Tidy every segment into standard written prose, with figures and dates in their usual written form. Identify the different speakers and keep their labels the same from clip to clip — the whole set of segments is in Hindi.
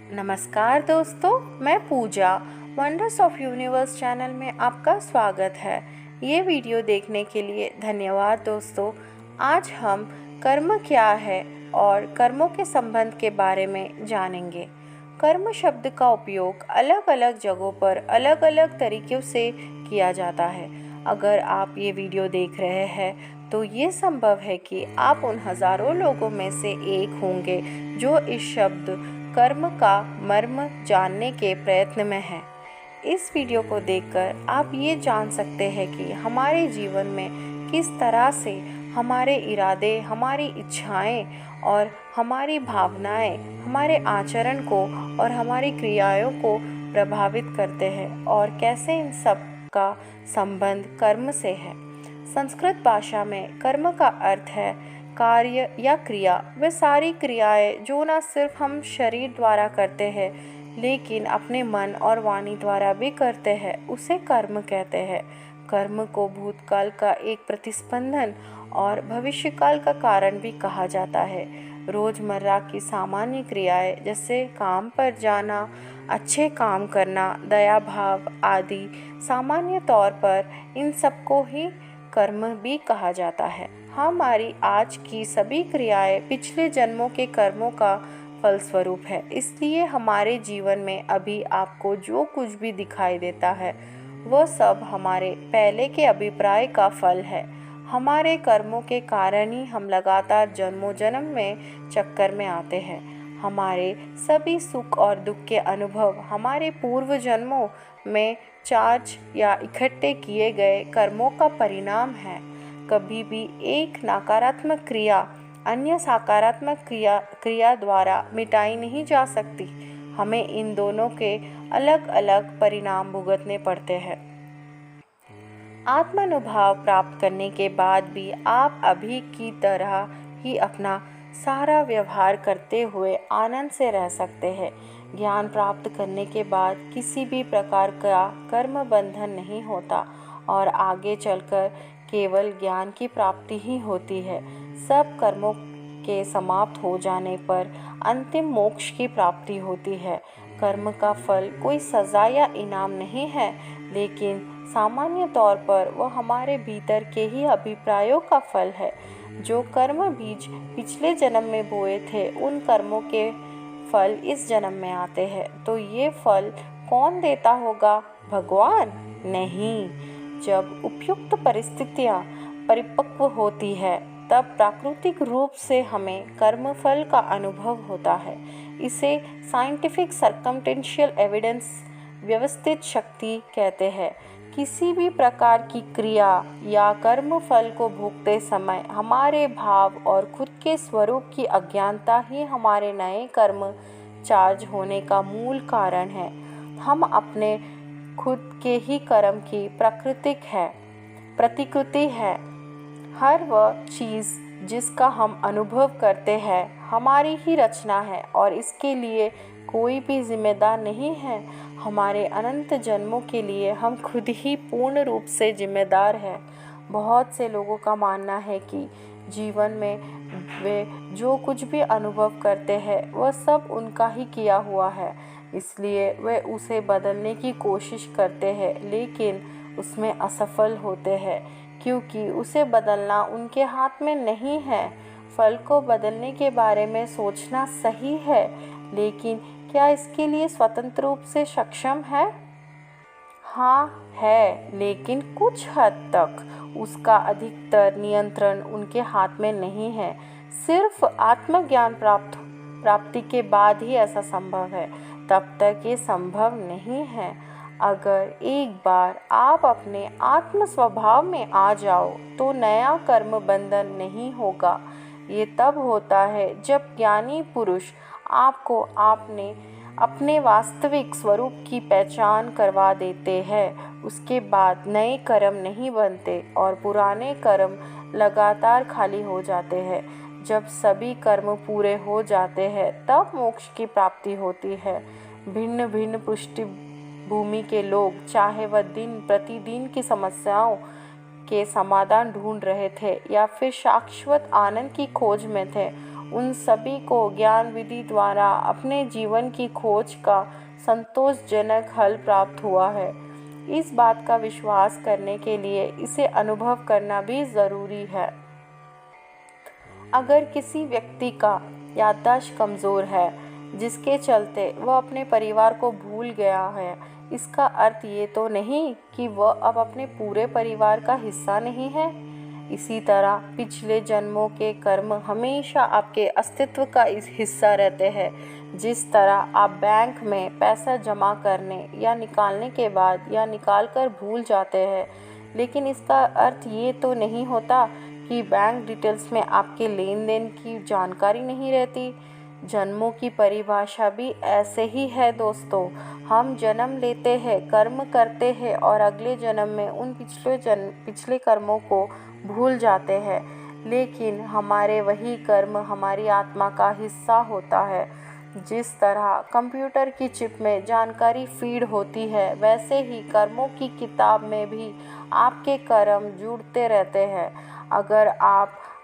Speaker 1: नमस्कार दोस्तों, मैं पूजा वंडर्स ऑफ यूनिवर्स चैनल में आपका स्वागत है। ये वीडियो देखने के लिए धन्यवाद दोस्तों। आज हम कर्म क्या है और कर्मों के संबंध के बारे में जानेंगे। कर्म शब्द का उपयोग अलग अलग जगहों पर अलग अलग तरीक़ों से किया जाता है। अगर आप ये वीडियो देख रहे हैं तो ये संभव है कि आप उन हज़ारों लोगों में से एक होंगे जो इस शब्द कर्म का मर्म जानने के प्रयत्न में हैं। इस वीडियो को देखकर आप ये जान सकते हैं कि हमारे जीवन में किस तरह से हमारे इरादे, हमारी इच्छाएं और हमारी भावनाएं हमारे आचरण को और हमारी क्रियाओं को प्रभावित करते हैं और कैसे इन सब का संबंध कर्म से है। संस्कृत भाषा में कर्म का अर्थ है कार्य या क्रिया। वे सारी क्रियाएं जो न सिर्फ हम शरीर द्वारा करते हैं लेकिन अपने मन और वाणी द्वारा भी करते हैं, उसे कर्म कहते हैं। कर्म को भूतकाल का एक प्रतिस्पंदन और भविष्यकाल का कारण भी कहा जाता है। रोज़मर्रा की सामान्य क्रियाएं जैसे काम पर जाना, अच्छे काम करना, दया भाव आदि सामान्य तौर पर इन सबको ही कर्म भी कहा जाता है। हमारी आज की सभी क्रियाएं पिछले जन्मों के कर्मों का फलस्वरूप है। इसलिए हमारे जीवन में अभी आपको जो कुछ भी दिखाई देता है वह सब हमारे पहले के अभिप्राय का फल है। हमारे कर्मों के कारण ही हम लगातार जन्मों जन्म में चक्कर में आते हैं। हमारे सभी सुख और दुख के अनुभव हमारे पूर्व जन्मों में चार्ज या इकट्ठे किए गए कर्मों का परिणाम है। कभी भी एक नकारात्मक क्रिया अन्य सकारात्मक क्रिया द्वारा मिटाई नहीं जा सकती। हमें इन दोनों के अलग अलग परिणाम भुगतने पड़ते हैं। आत्मानुभाव प्राप्त करने के बाद भी आप अभी की तरह ही अपना सारा व्यवहार करते हुए आनंद से रह सकते हैं। ज्ञान प्राप्त करने के बाद किसी भी प्रकार का कर्म बंधन नहीं होता और आगे चलकर केवल ज्ञान की प्राप्ति ही होती है। सब कर्मों के समाप्त हो जाने पर अंतिम मोक्ष की प्राप्ति होती है। कर्म का फल कोई सज़ा या इनाम नहीं है, लेकिन सामान्य तौर पर वह हमारे भीतर के ही अभिप्रायों का फल है। जो कर्म बीज पिछले जन्म में बोए थे, उन कर्मों के फल इस जन्म में आते हैं। तो ये फल कौन देता होगा? भगवान? नहीं। जब उपयुक्त परिस्थितियाँ परिपक्व होती है तब प्राकृतिक रूप से हमें कर्मफल का अनुभव होता है। इसे साइंटिफिक सर्कमटेंशियल एविडेंस व्यवस्थित शक्ति कहते हैं। किसी भी प्रकार की क्रिया या कर्म फल को भोगते समय हमारे भाव और खुद के स्वरूप की अज्ञानता ही हमारे नए कर्म चार्ज होने का मूल कारण है। हम अपने खुद के ही कर्म की प्रतिकृति है। हर वह चीज़ जिसका हम अनुभव करते हैं हमारी ही रचना है और इसके लिए कोई भी जिम्मेदार नहीं है। हमारे अनंत जन्मों के लिए हम खुद ही पूर्ण रूप से जिम्मेदार हैं। बहुत से लोगों का मानना है कि जीवन में वे जो कुछ भी अनुभव करते हैं वह सब उनका ही किया हुआ है, इसलिए वे उसे बदलने की कोशिश करते हैं लेकिन उसमें असफल होते हैं, क्योंकि उसे बदलना उनके हाथ में नहीं है। फल को बदलने के बारे में सोचना सही है, लेकिन क्या इसके लिए स्वतंत्र रूप से सक्षम है? हाँ है, लेकिन कुछ हद तक उसका अधिकतर नियंत्रण उनके हाथ में नहीं है। सिर्फ आत्मज्ञान प्राप्ति के बाद ही ऐसा संभव है, तब तक ये संभव नहीं है। अगर एक बार आप अपने आत्म स्वभाव में आ जाओ तो नया कर्म बंधन नहीं होगा। ये तब होता है जब ज्ञानी पुरुष आपको अपने वास्तविक स्वरूप की पहचान करवा देते हैं। उसके बाद नए कर्म नहीं बनते और पुराने कर्म लगातार खाली हो जाते हैं। जब सभी कर्म पूरे हो जाते हैं तब मोक्ष की प्राप्ति होती है। भिन्न भिन्न पृष्ठभूमि के लोग, चाहे वह दिन प्रतिदिन की समस्याओं के समाधान ढूंढ रहे थे या फिर शाश्वत आनंद की खोज में थे, उन सभी को ज्ञान विधि द्वारा अपने जीवन की खोज का संतोषजनक हल प्राप्त हुआ है। इस बात का विश्वास करने के लिए इसे अनुभव करना भी ज़रूरी है। अगर किसी व्यक्ति का याददाश्त कमज़ोर है, जिसके चलते वह अपने परिवार को भूल गया है, इसका अर्थ ये तो नहीं कि वह अब अपने पूरे परिवार का हिस्सा नहीं है। इसी तरह पिछले जन्मों के कर्म हमेशा आपके अस्तित्व का हिस्सा रहते हैं। जिस तरह आप बैंक में पैसा जमा करने या निकालने के बाद या निकाल कर भूल जाते हैं, लेकिन इसका अर्थ ये तो नहीं होता कि बैंक डिटेल्स में आपके लेन देन की जानकारी नहीं रहती। जन्मों की परिभाषा भी ऐसे ही है दोस्तों। हम जन्म लेते हैं, कर्म करते हैं और अगले जन्म में उन पिछले कर्मों को भूल जाते हैं, लेकिन हमारे वही कर्म हमारी आत्मा का हिस्सा होता है। जिस तरह कंप्यूटर की चिप में जानकारी फीड होती है, वैसे ही कर्मों की किताब में भी आपके कर्म जुड़ते रहते हैं। अगर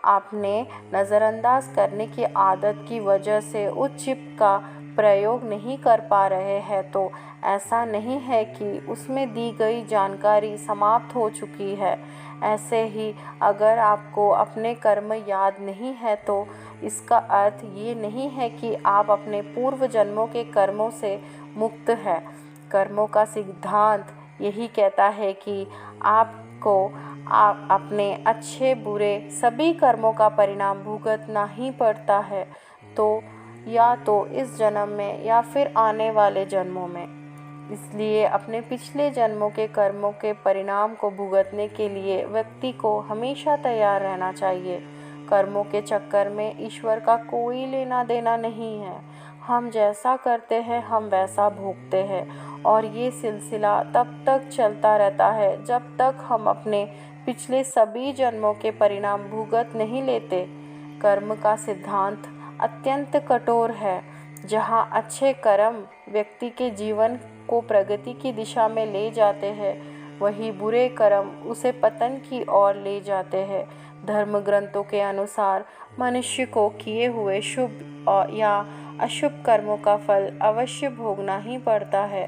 Speaker 1: आपने नज़रअंदाज करने की आदत की वजह से उस चिप का प्रयोग नहीं कर पा रहे हैं, तो ऐसा नहीं है कि उसमें दी गई जानकारी समाप्त हो चुकी है। ऐसे ही अगर आपको अपने कर्म याद नहीं है, तो इसका अर्थ ये नहीं है कि आप अपने पूर्व जन्मों के कर्मों से मुक्त हैं। कर्मों का सिद्धांत यही कहता है कि आपको अपने अच्छे बुरे सभी कर्मों का परिणाम भुगतना ही पड़ता है, तो या तो इस जन्म में या फिर आने वाले जन्मों में। इसलिए अपने पिछले जन्मों के कर्मों के परिणाम को भुगतने के लिए व्यक्ति को हमेशा तैयार रहना चाहिए। कर्मों के चक्कर में ईश्वर का कोई लेना देना नहीं है। हम जैसा करते हैं हम वैसा भोगते हैं, और ये सिलसिला तब तक चलता रहता है जब तक हम अपने पिछले सभी जन्मों के परिणाम भुगत नहीं लेते। कर्म का सिद्धांत अत्यंत कठोर है। जहाँ अच्छे कर्म व्यक्ति के जीवन को प्रगति की दिशा में ले जाते हैं, वही बुरे कर्म उसे पतन की ओर ले जाते हैं। धर्म ग्रंथों के अनुसार मनुष्य को किए हुए शुभ या अशुभ कर्मों का फल अवश्य भोगना ही पड़ता है।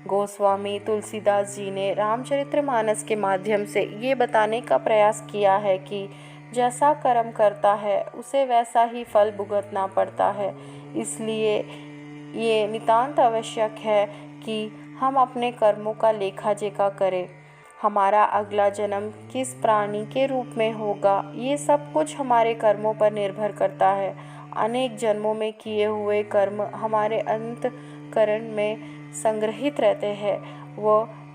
Speaker 1: गोस्वामी तुलसीदास जी ने रामचरितमानस के माध्यम से ये बताने का प्रयास किया है कि जैसा कर्म करता है उसे वैसा ही फल भुगतना पड़ता है। इसलिए ये नितांत आवश्यक है कि हम अपने कर्मों का लेखा जोखा करें। हमारा अगला जन्म किस प्राणी के रूप में होगा, ये सब कुछ हमारे कर्मों पर निर्भर करता है। अनेक जन्मों में किए हुए कर्म हमारे अंतःकरण में संग्रहित रहते हैं।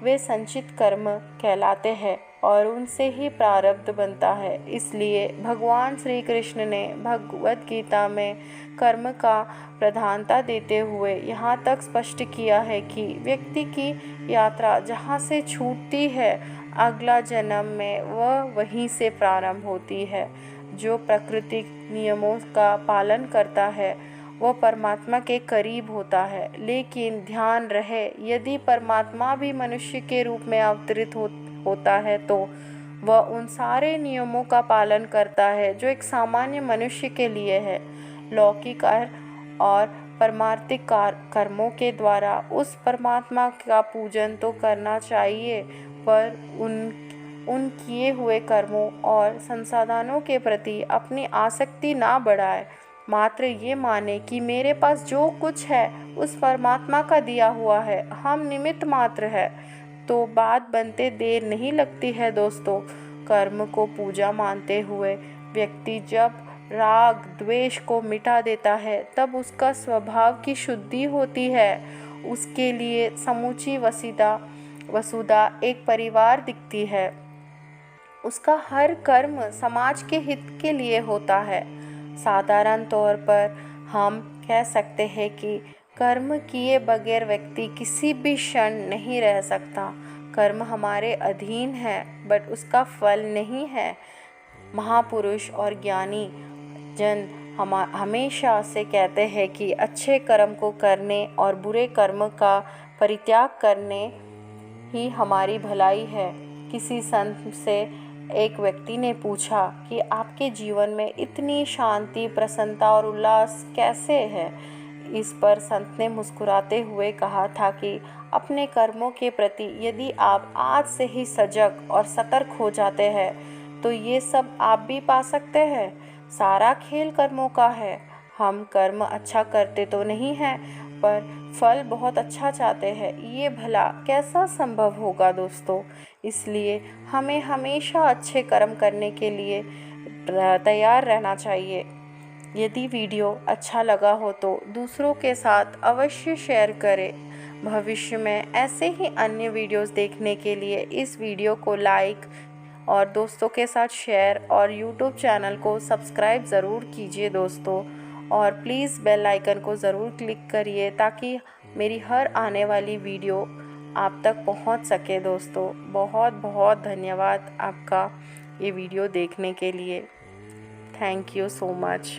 Speaker 1: वे संचित कर्म कहलाते हैं और उनसे ही प्रारब्ध बनता है। इसलिए भगवान श्री कृष्ण ने भगवद गीता में कर्म का प्रधानता देते हुए यहाँ तक स्पष्ट किया है कि व्यक्ति की यात्रा जहाँ से छूटती है, अगला जन्म में वह वहीं से प्रारंभ होती है। जो प्राकृतिक नियमों का पालन करता है वह परमात्मा के करीब होता है। लेकिन ध्यान रहे, यदि परमात्मा भी मनुष्य के रूप में अवतरित होता है, तो वह उन सारे नियमों का पालन करता है जो एक सामान्य मनुष्य के लिए है। लौकिक और परमार्थिक कर्मों के द्वारा उस परमात्मा का पूजन तो करना चाहिए, पर उन किए हुए कर्मों और संसाधनों के प्रति अपनी आसक्ति ना बढ़ाए। मात्र ये माने कि मेरे पास जो कुछ है उस परमात्मा का दिया हुआ है, हम निमित्त मात्र है, तो बात बनते देर नहीं लगती है दोस्तों। कर्म को पूजा मानते हुए व्यक्ति जब राग द्वेष को मिटा देता है, तब उसका स्वभाव की शुद्धि होती है। उसके लिए समूची वसुधा एक परिवार दिखती है। उसका हर कर्म समाज के हित के लिए होता है। साधारण तौर पर हम कह सकते हैं कि कर्म किए बगैर व्यक्ति किसी भी क्षण नहीं रह सकता। कर्म हमारे अधीन है, बट उसका फल नहीं है। महापुरुष और ज्ञानी जन हमेशा से कहते हैं कि अच्छे कर्म को करने और बुरे कर्म का परित्याग करने ही हमारी भलाई है। किसी संत से एक व्यक्ति ने पूछा कि आपके जीवन में इतनी शांति, प्रसन्नता और उल्लास कैसे है? इस पर संत ने मुस्कुराते हुए कहा था कि अपने कर्मों के प्रति यदि आप आज से ही सजग और सतर्क हो जाते हैं तो ये सब आप भी पा सकते हैं। सारा खेल कर्मों का है। हम कर्म अच्छा करते तो नहीं हैं, पर फल बहुत अच्छा चाहते हैं। ये भला कैसा संभव होगा दोस्तों? इसलिए हमें हमेशा अच्छे कर्म करने के लिए तैयार रहना चाहिए। यदि वीडियो अच्छा लगा हो तो दूसरों के साथ अवश्य शेयर करें। भविष्य में ऐसे ही अन्य वीडियोस देखने के लिए इस वीडियो को लाइक और दोस्तों के साथ शेयर और यूट्यूब चैनल को सब्सक्राइब ज़रूर कीजिए दोस्तों। और प्लीज़ बेल आइकन को ज़रूर क्लिक करिए ताकि मेरी हर आने वाली वीडियो आप तक पहुंच सके दोस्तों। बहुत बहुत धन्यवाद आपका ये वीडियो देखने के लिए। Thank you so much.